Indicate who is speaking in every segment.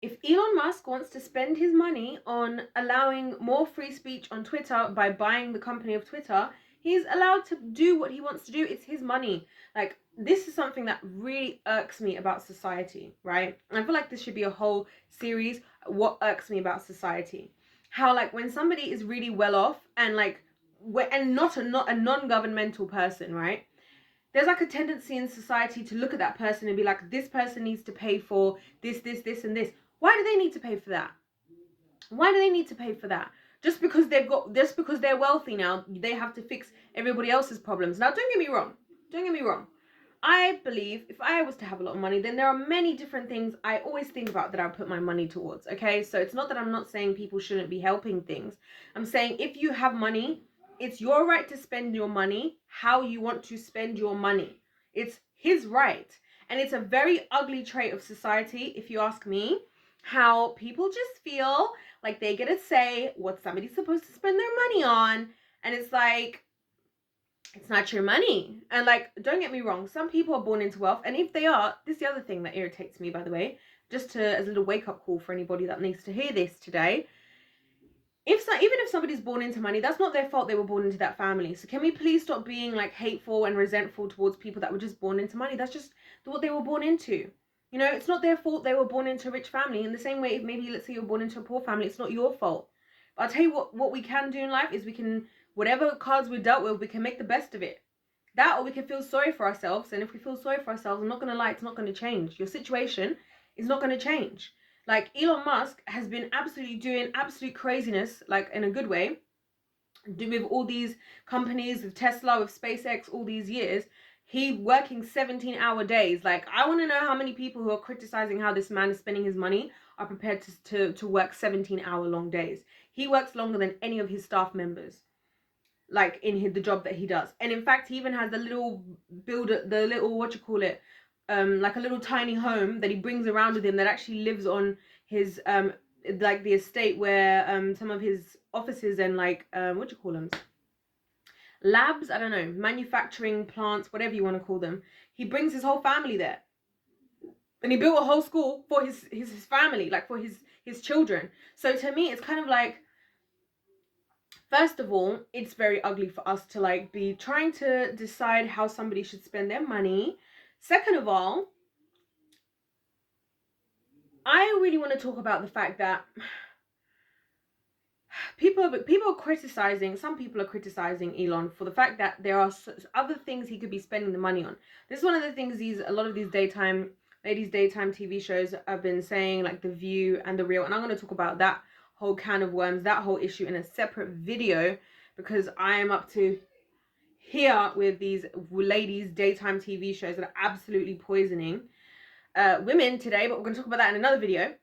Speaker 1: If Elon Musk wants to spend his money on allowing more free speech on Twitter by buying the company of Twitter, he's allowed to do what he wants to do. It's his money. Like, this is something that really irks me about society, right? And I feel like this should be a whole series. What irks me about society? How, like, when somebody is really well off and like, and not a non-governmental person, right? There's like a tendency in society to look at that person and be like, this person needs to pay for this, and this. Why do they need to pay for that? Why do they need to pay for that? Just because they're wealthy now, they have to fix everybody else's problems. Now, don't get me wrong. Don't get me wrong. I believe if I was to have a lot of money, then there are many different things I always think about that I put my money towards. Okay, so it's not that I'm not saying people shouldn't be helping things. I'm saying if you have money, it's your right to spend your money how you want to spend your money. It's his right. And it's a very ugly trait of society, if you ask me, how people just feel like they get to say what somebody's supposed to spend their money on. And it's like, it's not your money. And like, don't get me wrong, some people are born into wealth. And if they are, this is the other thing that irritates me, by the way, just to as a little wake-up call for anybody that needs to hear this today. Even if somebody's born into money, that's not their fault they were born into that family. So can we please stop being like hateful and resentful towards people that were just born into money? That's just what they were born into. You know, it's not their fault they were born into a rich family. In the same way, if maybe let's say you're born into a poor family, it's not your fault. But I'll tell you what we can do in life is we can, whatever cards we're dealt with, we can make the best of it. That, or we can feel sorry for ourselves. And if we feel sorry for ourselves, I'm not going to lie, it's not going to change. Your situation is not going to change. Like, Elon Musk has been absolutely doing absolute craziness, like in a good way, with all these companies, with Tesla, with SpaceX, all these years. He working 17-hour days. Like, I want to know how many people who are criticizing how this man is spending his money are prepared to work 17-hour long days. He works longer than any of his staff members, like in the job that he does. And in fact, he even has the little like a little tiny home that he brings around with him that actually lives on his like the estate where some of his offices and like labs, I don't know, manufacturing plants, whatever you want to call them. He brings his whole family there. And he built a whole school for his family, like for his children. So to me, it's kind of like, first of all, it's very ugly for us to like be trying to decide how somebody should spend their money. Second of all, I really want to talk about the fact that people are criticizing, some people are criticizing Elon for the fact that there are other things he could be spending the money on. This is one of the things a lot of these daytime TV shows have been saying, like The View and The Real. And I'm going to talk about that whole can of worms, that whole issue in a separate video, because I am up to here with these ladies' daytime TV shows that are absolutely poisoning women today. But we're going to talk about that in another video.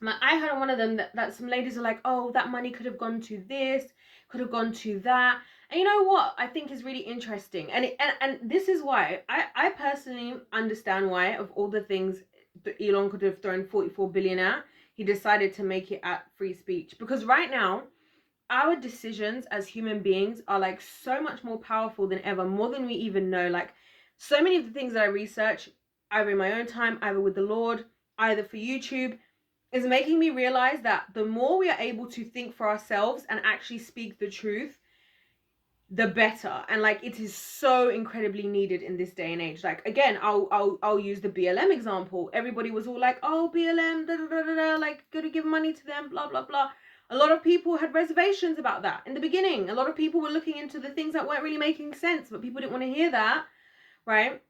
Speaker 1: I heard on one of them that some ladies are like, oh, that money could have gone to this, could have gone to that. And you know what I think is really interesting, and this is why I personally understand why, of all the things that Elon could have thrown 44 billion at, he decided to make it at free speech. Because right now, our decisions as human beings are like so much more powerful than ever, more than we even know. Like, so many of the things that I research, either in my own time, either with the Lord, either for YouTube, is making me realize that the more we are able to think for ourselves and actually speak the truth, the better. And like, it is so incredibly needed in this day and age. Like, again, I'll use the BLM example. Everybody was all like, oh, BLM, da da da da da, like, gotta give money to them, blah blah blah. A lot of people had reservations about that in the beginning. A lot of people were looking into the things that weren't really making sense, but people didn't want to hear that, right?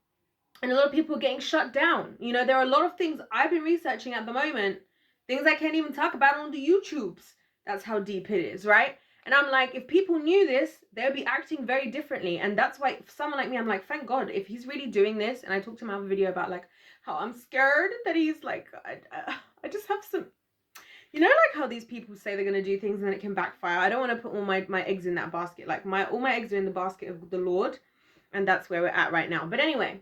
Speaker 1: And a lot of people were getting shut down. You know, there are a lot of things I've been researching at the moment, things I can't even talk about on the YouTubes. That's how deep it is, right? And I'm like, if people knew this, they'd be acting very differently. And that's why, for someone like me, I'm like, thank God, if he's really doing this. And I talked to him, I have a video about like how I'm scared that he's like, I just have some, you know, like how these people say they're going to do things and then it can backfire. I don't want to put all my eggs in that basket. Like, all my eggs are in the basket of the Lord. And that's where we're at right now. But anyway,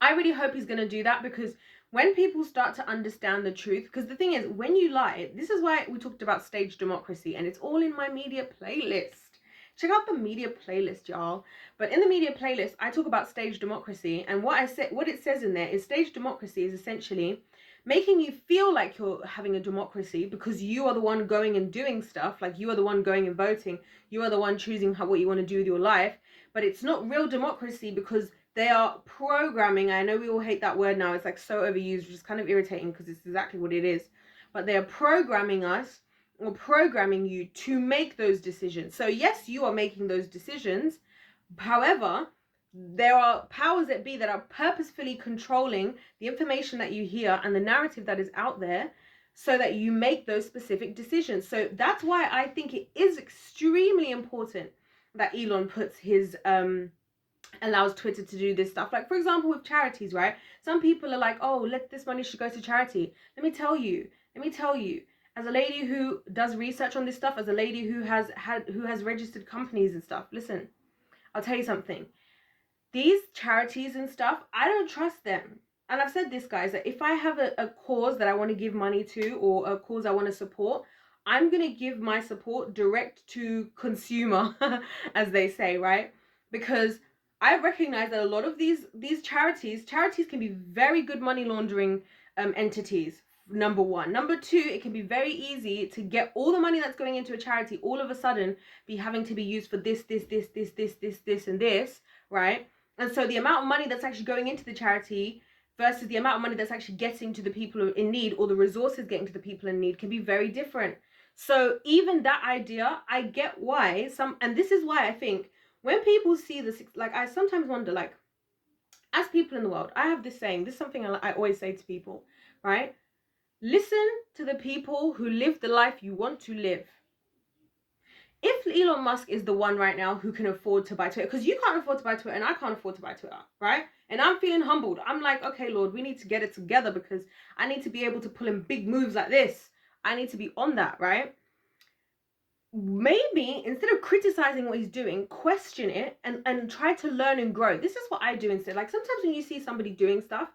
Speaker 1: I really hope he's going to do that, because when people start to understand the truth, because the thing is, when you lie, this is why we talked about stage democracy, and it's all in my media playlist. Check out the media playlist, y'all. But in the media playlist, I talk about stage democracy, and what it says in there is stage democracy is essentially making you feel like you're having a democracy because you are the one going and doing stuff, like you are the one going and voting, you are the one choosing what you want to do with your life. But it's not real democracy because they are programming. I know we all hate that word now, it's like so overused, which is kind of irritating because it's exactly what it is. But they are programming us, or programming you to make those decisions. So yes, you are making those decisions. However, there are powers that be that are purposefully controlling the information that you hear and the narrative that is out there so that you make those specific decisions. So that's why I think it is extremely important that Elon puts his allows Twitter to do this stuff. Like, for example, with charities, right? Some people are like, oh, this money should go to charity. Let me tell you, as a lady who does research on this stuff, as a lady who has registered companies and stuff, listen, I'll tell you something. These charities and stuff, I don't trust them. And I've said this, guys, that if I have a cause that I want to give money to, or a cause I want to support, I'm going to give my support direct to consumer, as they say, right? Because I recognize that a lot of these charities can be very good money laundering entities. Number one. Number two, it can be very easy to get all the money that's going into a charity all of a sudden be having to be used for this, and this, right? And so the amount of money that's actually going into the charity versus the amount of money that's actually getting to the people in need, or the resources getting to the people in need, can be very different. So even that idea, I get why and this is why I think when people see this, like, I sometimes wonder, like, as people in the world, I have this saying, this is something I always say to people, right? Listen to the people who live the life you want to live. If Elon Musk is the one right now who can afford to buy Twitter, because you can't afford to buy Twitter and I can't afford to buy Twitter, right? And I'm feeling humbled. I'm like, okay, Lord, we need to get it together because I need to be able to pull in big moves like this. I need to be on that, right? Maybe instead of criticizing what he's doing, question it and try to learn and grow. This is what I do instead. Like, sometimes when you see somebody doing stuff,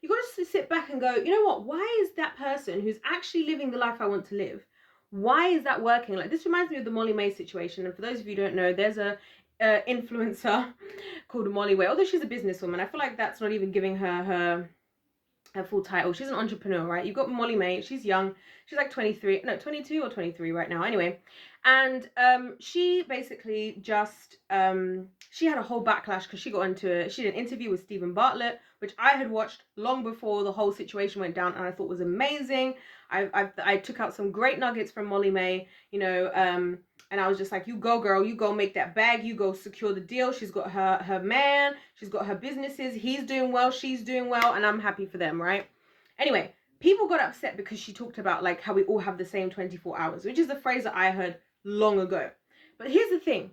Speaker 1: you got to sit back and go, you know what? Why is that person who's actually living the life I want to live? Why is that working? Like, this reminds me of the Molly May situation. And for those of you who don't know, there's a influencer called Molly Way. Although she's a businesswoman, I feel like that's not even giving her full title. She's an entrepreneur, right? You've got Molly May. She's young. She's like 22 or 23 right now. Anyway, and she basically just she had a whole backlash because she did an interview with Stephen Bartlett, which I had watched long before the whole situation went down, and I thought was amazing. I took out some great nuggets from Molly May, you know, and I was just like, you go, girl, you go make that bag, you go secure the deal. She's got her man, she's got her businesses, he's doing well, she's doing well, and I'm happy for them, right? Anyway, people got upset because she talked about like how we all have the same 24 hours, which is a phrase that I heard long ago. But here's the thing.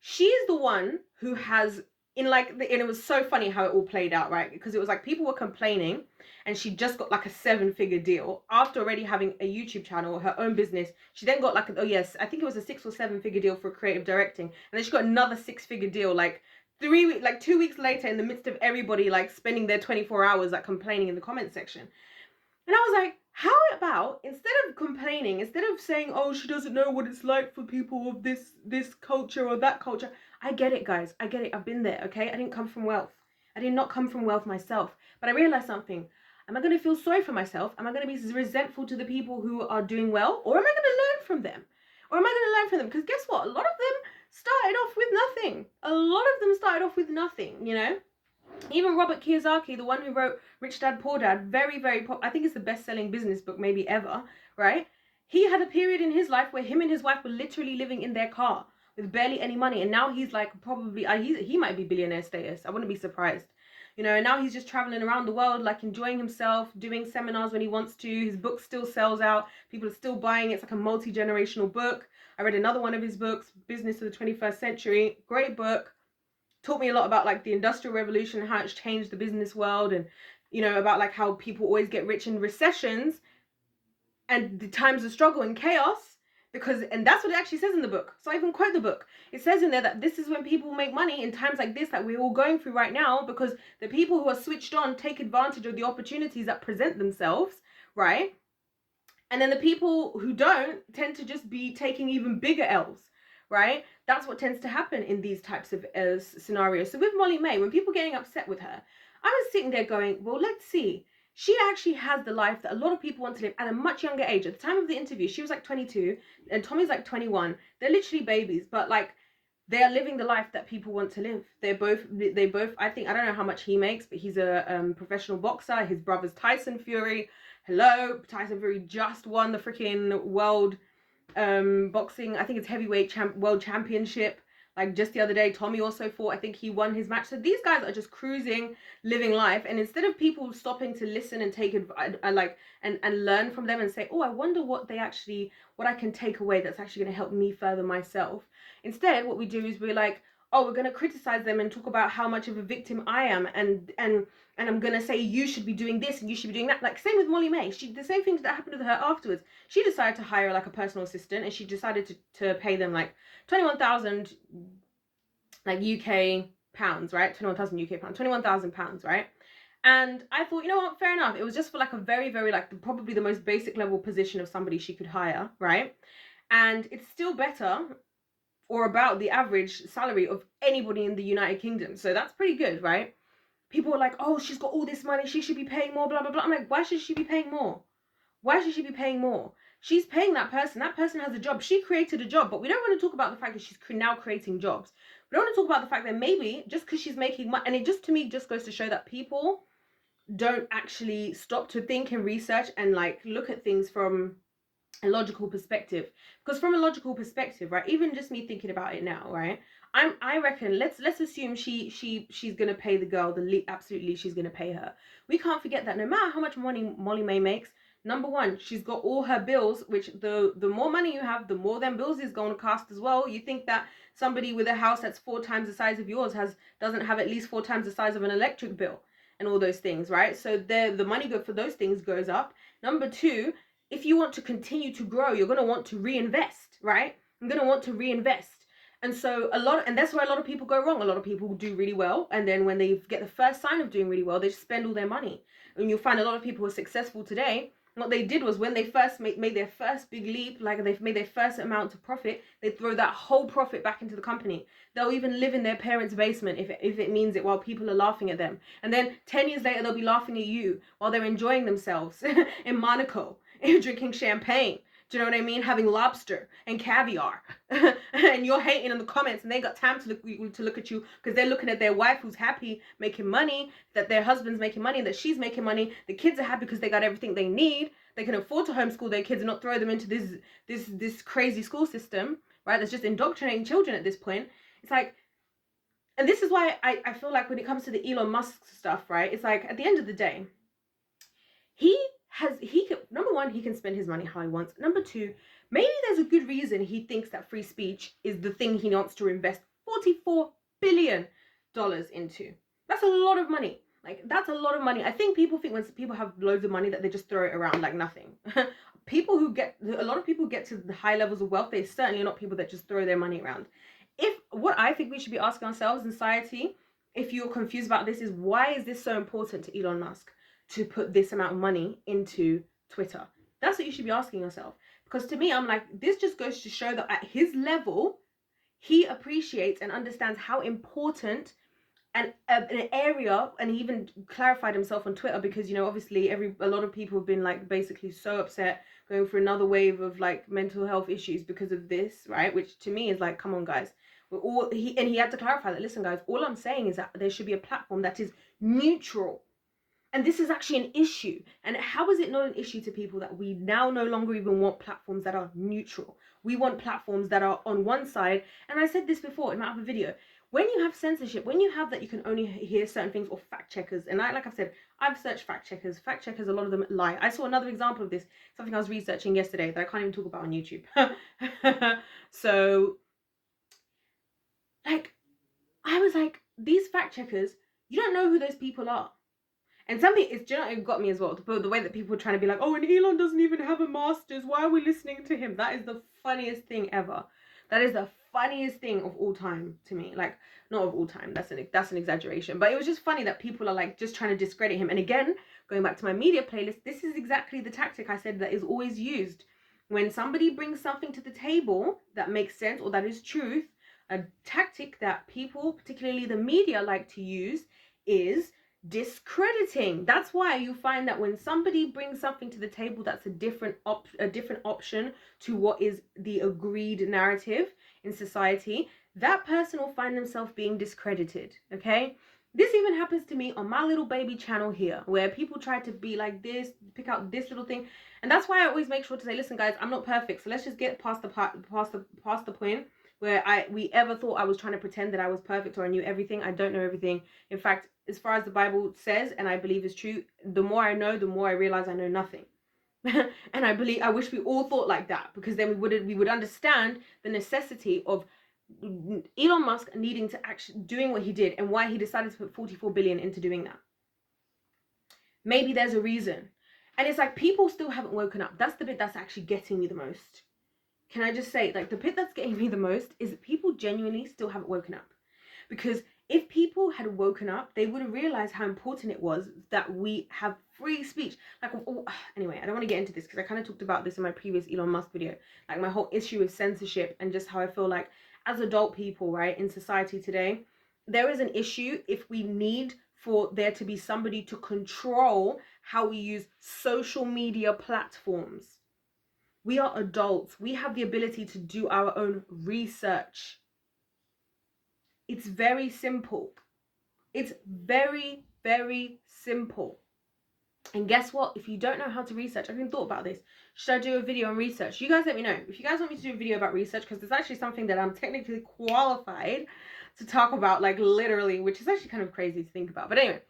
Speaker 1: She's the one who has, and it was so funny how it all played out, right? Because it was like people were complaining and she just got like a 7-figure deal after already having a YouTube channel, her own business. She then got like, I think it was a 6 or 7-figure deal for creative directing. And then she got another 6-figure deal like 2 weeks later, in the midst of everybody like spending their 24 hours like complaining in the comment section. And I was like, how about, instead of complaining, instead of saying, oh, she doesn't know what it's like for people of this culture or that culture. I get it, guys. I get it. I've been there, okay? I didn't come from wealth. I did not come from wealth myself. But I realized something. Am I going to feel sorry for myself? Am I going to be resentful to the people who are doing well? Or am I going to learn from them? Because guess what? A lot of them started off with nothing. You know? Even Robert Kiyosaki, the one who wrote Rich Dad, Poor Dad, very, very I think it's the best-selling business book maybe ever, right? He had a period in his life where him and his wife were literally living in their car with barely any money, and now he's like probably he might be billionaire status. I wouldn't be surprised, you know. And now he's just traveling around the world, like enjoying himself, doing seminars when he wants to. His book still sells out. People are still buying it. It's like a multi-generational book. I read another one of his books, Business of the 21st Century. Great book. Taught me a lot about like the Industrial Revolution and how it's changed the business world, and you know, about like how people always get rich in recessions and the times of struggle and chaos, and that's what it actually says in the book. So I even quote the book. It says in there that this is when people make money in times like this that we're all going through right now, because the people who are switched on take advantage of the opportunities that present themselves, right? And then the people who don't tend to just be taking even bigger L's, right? That's what tends to happen in these types of scenarios. So with Molly May, when people are getting upset with her, I was sitting there going, well, let's see. She actually has the life that a lot of people want to live at a much younger age. At the time of the interview, she was like 22 and Tommy's like 21. They're literally babies, but like they are living the life that people want to live. They both, I think, I don't know how much he makes, but he's a professional boxer. His brother's Tyson Fury. Hello, Tyson Fury just won the freaking world boxing, I think it's heavyweight world championship. Like just the other day, Tommy also fought. I think he won his match. So these guys are just cruising, living life. And instead of people stopping to listen and take advice, and learn from them and say, oh, I wonder what I can take away that's actually going to help me further myself. Instead, what we do is we're like, oh, we're going to criticize them and talk about how much of a victim I am, and I'm going to say you should be doing this and you should be doing that. Like same with Molly May. The same thing that happened with her afterwards. She decided to hire like a personal assistant, and she decided to pay them like 21,000 like UK pounds, right? 21,000 UK pounds, 21,000 pounds, right? And I thought, you know what, fair enough. It was just for like a very, very like probably the most basic level position of somebody she could hire, right? And it's still better or about the average salary of anybody in the United Kingdom. So that's pretty good, right? People are like, oh, she's got all this money, she should be paying more, blah, blah, blah. I'm like, why should she be paying more? Why should she be paying more? She's paying that person. That person has a job. She created a job, but we don't want to talk about the fact that she's now creating jobs. We don't want to talk about the fact that maybe just because she's making money, and it just to me just goes to show that people don't actually stop to think and research and like look at things from a logical perspective. Because from a logical perspective, right, even just me thinking about it now, right, I reckon let's assume she's gonna pay the girl the absolute least she's gonna pay her. We can't forget that no matter how much money Molly May makes, number one, she's got all her bills, which the more money you have, the more them bills is going to cost as well. You think that somebody with a house that's 4 times the size of yours doesn't have at least 4 times the size of an electric bill and all those things, right? So the money for those things goes up. Number two, if you want to continue to grow, you're going to want to reinvest, right? You're going to want to reinvest. And so and that's where a lot of people go wrong. A lot of people do really well, and then when they get the first sign of doing really well, they just spend all their money. And you'll find a lot of people who are successful today, what they did was when they first made their first big leap, like they've made their first amount of profit, they throw that whole profit back into the company. They'll even live in their parents' basement if it means it, while people are laughing at them. And then 10 years later, they'll be laughing at you while they're enjoying themselves in Monaco, drinking champagne. Do you know what I mean? Having lobster and caviar. And you're hating in the comments, and they got time to look at you because they're looking at their wife who's happy making money, that their husband's making money, that she's making money. The kids are happy because they got everything they need. They can afford to homeschool their kids and not throw them into this crazy school system, right? That's just indoctrinating children at this point. It's like, and this is why I feel like when it comes to the Elon Musk stuff, right? It's like at the end of the day, number one, he can spend his money how he wants. Number two, maybe there's a good reason he thinks that free speech is the thing he wants to invest $44 billion into. That's a lot of money. Like, that's a lot of money. I think people think when people have loads of money that they just throw it around like nothing. A lot of people get to the high levels of wealth, they're certainly not people that just throw their money around. What I think we should be asking ourselves in society, if you're confused about this, is why is this so important to Elon Musk to put this amount of money into Twitter? That's what you should be asking yourself. Because to me, I'm like, this just goes to show that at his level, he appreciates and understands how important an area, and he even clarified himself on Twitter because, you know, obviously a lot of people have been like basically so upset, going through another wave of like mental health issues because of this, right? Which to me is like, come on guys, he had to clarify that, listen guys, all I'm saying is that there should be a platform that is neutral. And this is actually an issue. And how is it not an issue to people that we now no longer even want platforms that are neutral? We want platforms that are on one side. And I said this before in my other video. When you have censorship, when you have that you can only hear certain things, or fact checkers, and like I've said, I've searched fact checkers. Fact checkers, a lot of them lie. I saw another example of this, something I was researching yesterday that I can't even talk about on YouTube. So, like, I was like, these fact checkers, you don't know who those people are. And something, it's, you know, it got me as well. The way that people are trying to be like, oh, and Elon doesn't even have a master's. Why are we listening to him? That is the funniest thing ever. That is the funniest thing of all time to me. Like, not of all time. That's an exaggeration. But it was just funny that people are like just trying to discredit him. And again, going back to my media playlist, this is exactly the tactic I said that is always used. When somebody brings something to the table that makes sense or that is truth, a tactic that people, particularly the media, like to use is discrediting. That's why you find that when somebody brings something to the table that's a different option to what is the agreed narrative in society, that person will find themselves being discredited. Okay, this even happens to me on my little baby channel here, where people try to be like this, pick out this little thing, and that's why I always make sure to say, listen guys, I'm not perfect, so let's just get past the point where we ever thought I was trying to pretend that I was perfect or I knew everything. I don't know everything. In fact, as far as the Bible says, and I believe is true, the more I know, the more I realize I know nothing. And I wish we all thought like that, because then we would understand the necessity of Elon Musk needing to actually doing what he did and why he decided to put 44 billion into doing that. Maybe there's a reason. And it's like people still haven't woken up. That's the bit that's actually getting me the most. Can I just say, like, the bit that's getting me the most is that people genuinely still haven't woken up. Because if people had woken up, they would have realized how important it was that we have free speech. Like, anyway, I don't want to get into this because I kind of talked about this in my previous Elon Musk video. Like, my whole issue with censorship and just how I feel like as adult people, right, in society today, there is an issue if we need for there to be somebody to control how we use social media platforms. We are adults. We have the ability to do our own research. It's very simple. It's very, very simple. And guess what? If you don't know how to research, I've even thought about this. Should I do a video on research? You guys let me know. If you guys want me to do a video about research, because it's actually something that I'm technically qualified to talk about, like literally, which is actually kind of crazy to think about. But anyway,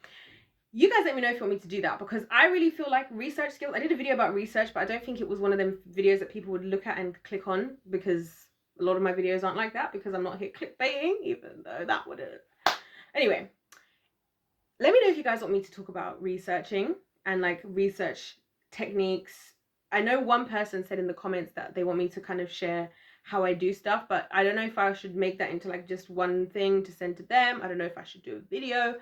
Speaker 1: you guys let me know if you want me to do that, because I really feel like research skills, I did a video about research, but I don't think it was one of them videos that people would look at and click on, because a lot of my videos aren't like that, because I'm not here clickbaiting, even though that would have. Anyway, let me know if you guys want me to talk about researching and like research techniques. I know one person said in the comments that they want me to kind of share how I do stuff, but I don't know if I should make that into like just one thing to send to them. I don't know if I should do a video.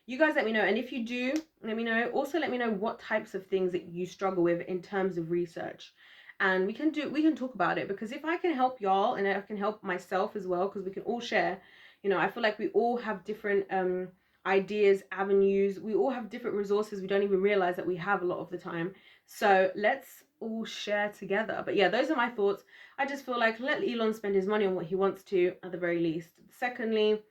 Speaker 1: You guys let me know, and if you do, let me know. Also let me know what types of things that you struggle with in terms of research, and we can talk about it, because if I can help y'all and I can help myself as well, because we can all share, you know, I feel like we all have different ideas, avenues, we all have different resources we don't even realize that we have a lot of the time. So let's all share together. But yeah, those are my thoughts. I just feel like let Elon spend his money on what he wants to at the very least. Secondly,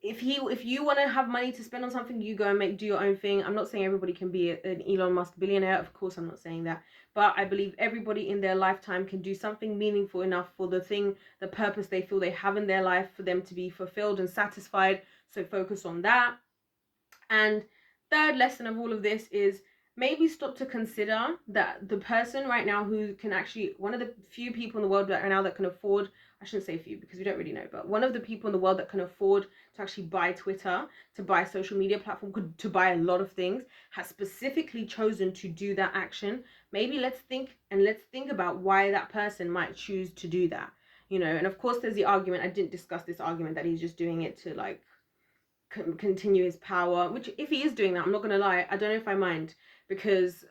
Speaker 1: if you want to have money to spend on something, you go and do your own thing. I'm not saying everybody can be an Elon Musk billionaire, of course I'm not saying that, but I believe everybody in their lifetime can do something meaningful enough for the purpose they feel they have in their life, for them to be fulfilled and satisfied. So focus on that. And third lesson of all of this is maybe stop to consider that the person right now who can actually, one of the few people in the world right now that can afford, I shouldn't say few because we don't really know, but one of the people in the world that can afford to actually buy Twitter, to buy social media platform, to buy a lot of things, has specifically chosen to do that action. Maybe let's think about why that person might choose to do that, you know. And of course there's the argument, I didn't discuss this argument, that he's just doing it to like continue his power, which if he is doing that, I'm not gonna lie, I don't know if I mind, because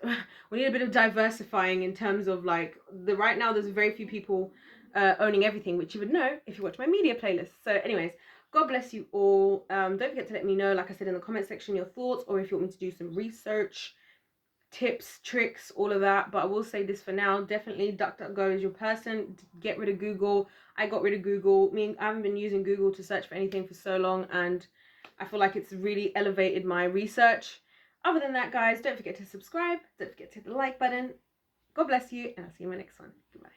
Speaker 1: we need a bit of diversifying in terms of like right now there's very few people owning everything, which you would know if you watch my media playlist. So anyways, God bless you all. Don't forget to let me know, like I said, in the comment section, your thoughts, or if you want me to do some research tips, tricks, all of that. But I will say this for now, definitely DuckDuckGo is your person. Get rid of Google. I got rid of Google. I haven't been using Google to search for anything for so long, and I feel like it's really elevated my research. Other than that, guys, don't forget to subscribe. Don't forget to hit the like button. God bless you, and I'll see you in my next one. Goodbye.